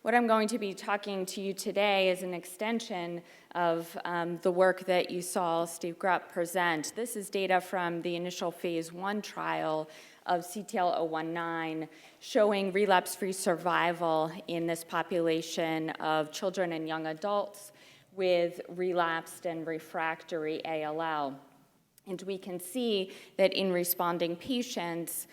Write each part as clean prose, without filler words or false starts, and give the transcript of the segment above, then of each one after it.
What I'm going to be talking to you today is an extension of the work that you saw Steve Grupp present. This is data from the initial phase 1 trial of CTL019 showing relapse-free survival in this population of children and young adults with relapsed and refractory ALL. And we can see that in responding patients,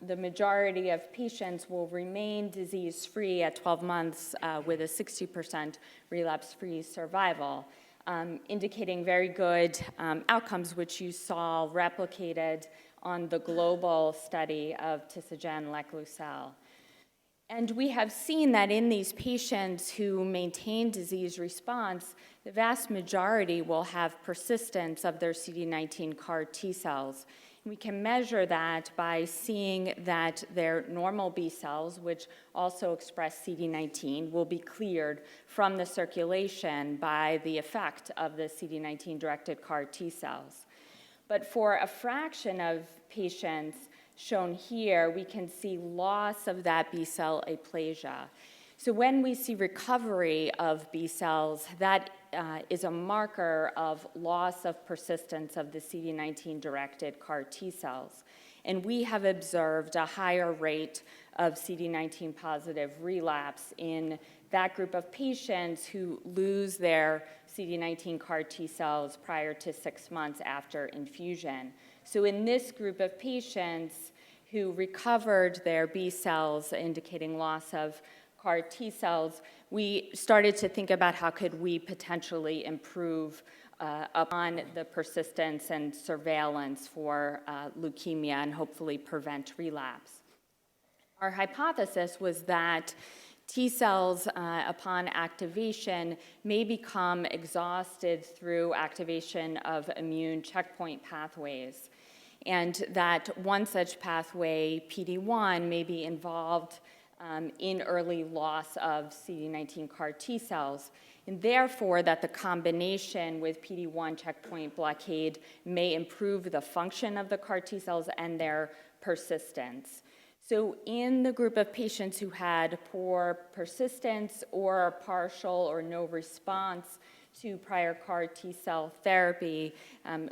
the majority of patients will remain disease-free at 12 months with a 60% relapse-free survival, indicating very good outcomes, which you saw replicated on the global study of Tisagen-Lec-Lucel. And we have seen that in these patients who maintain disease response, the vast majority will have persistence of their CD19 CAR T-cells. We can measure that by seeing that their normal B cells, which also express CD19, will be cleared from the circulation by the effect of the CD19-directed CAR T-cells. But for a fraction of patients shown here, we can see loss of that B cell aplasia. So when we see recovery of B cells, that is a marker of loss of persistence of the CD19-directed CAR T-cells. And we have observed a higher rate of CD19 positive relapse in that group of patients who lose their CD19 CAR T-cells prior to 6 months after infusion. So in this group of patients who recovered their B cells, indicating loss of CAR T-cells, we started to think about how could we potentially improve upon the persistence and surveillance for leukemia and hopefully prevent relapse. Our hypothesis was that T-cells, upon activation, may become exhausted through activation of immune checkpoint pathways, and that one such pathway, PD-1, may be involved in early loss of CD19 CAR T-cells, and therefore that the combination with PD-1 checkpoint blockade may improve the function of the CAR T-cells and their persistence. So in the group of patients who had poor persistence or partial or no response to prior CAR T-cell therapy,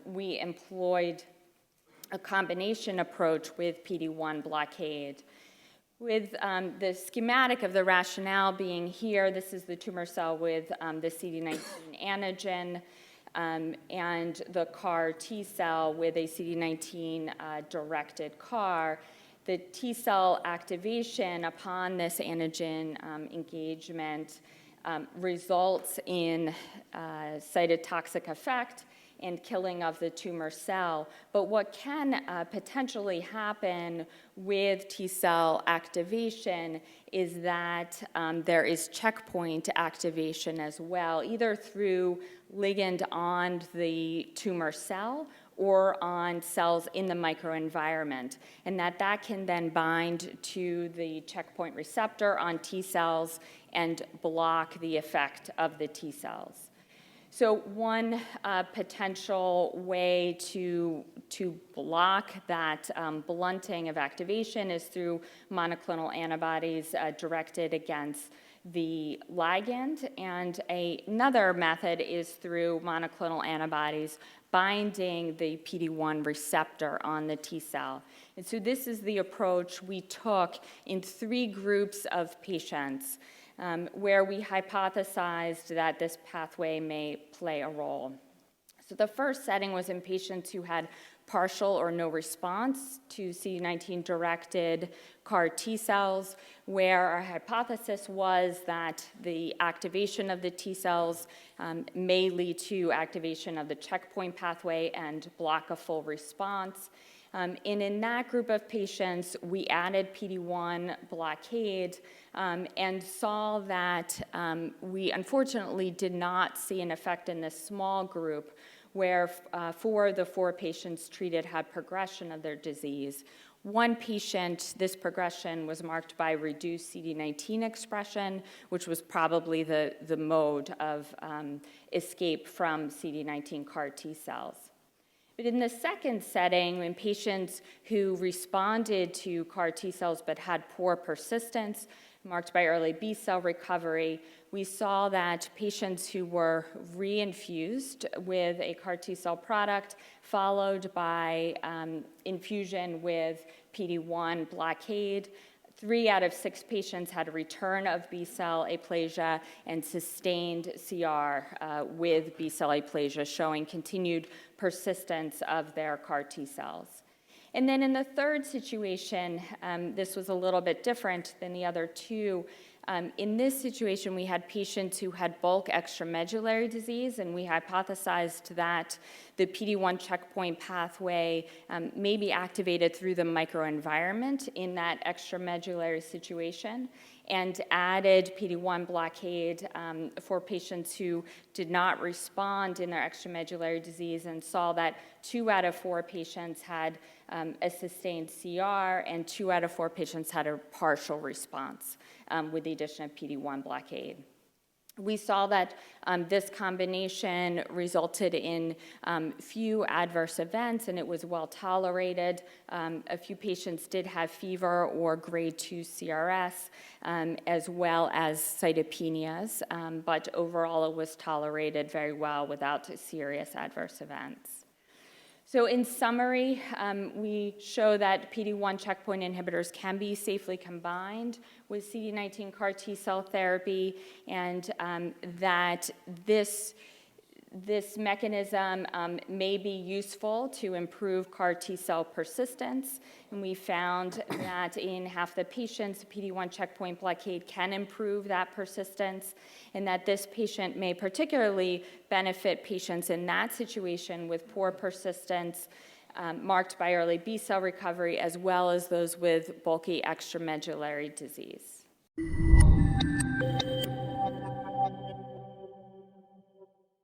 we employed a combination approach with PD-1 blockade. With the schematic of the rationale being here, this is the tumor cell with the CD19 antigen and the CAR T-cell with a CD19-directed CAR. The T-cell activation upon this antigen engagement results in cytotoxic effect and killing of the tumor cell. But what can potentially happen with T-cell activation is that there is checkpoint activation as well, either through ligand on the tumor cell or on cells in the microenvironment, and that can then bind to the checkpoint receptor on T cells and block the effect of the T cells. So one potential way to block that blunting of activation is through monoclonal antibodies directed against the ligand, and another method is through monoclonal antibodies binding the PD-1 receptor on the T cell. And so this is the approach we took in 3 groups of patients where we hypothesized that this pathway may play a role. So the first setting was in patients who had partial or no response to CD19-directed CAR T-cells, where our hypothesis was that the activation of the T-cells may lead to activation of the checkpoint pathway and block a full response. And in that group of patients, we added PD-1 blockade and saw that we unfortunately did not see an effect in this small group where 4 of the 4 patients treated had progression of their disease. One patient, this progression was marked by reduced CD19 expression, which was probably the mode of escape from CD19 CAR T cells. But in the second setting, in patients who responded to CAR T cells but had poor persistence, marked by early B-cell recovery. We saw that patients who were reinfused with a CAR T-cell product followed by infusion with PD-1 blockade, 3 out of 6 patients had a return of B-cell aplasia and sustained CR with B-cell aplasia, showing continued persistence of their CAR T-cells. And then in the third situation, this was a little bit different than the other two. In this situation, we had patients who had bulk extramedullary disease, and we hypothesized that the PD-1 checkpoint pathway may be activated through the microenvironment in that extramedullary situation, and added PD-1 blockade for patients who did not respond in their extramedullary disease, and saw that 2 out of 4 patients had a sustained CR, and 2 out of 4 patients had a partial response with the addition of PD-1 blockade. We saw that this combination resulted in few adverse events, and it was well tolerated. A few patients did have fever or grade 2 CRS, as well as cytopenias, but overall it was tolerated very well without serious adverse events. So in summary, we show that PD-1 checkpoint inhibitors can be safely combined with CD19 CAR T-cell therapy, and that this mechanism may be useful to improve CAR T-cell persistence. And we found that in half the patients, PD-1 checkpoint blockade can improve that persistence, and that this patient may particularly benefit patients in that situation with poor persistence, marked by early B-cell recovery, as well as those with bulky extramedullary disease.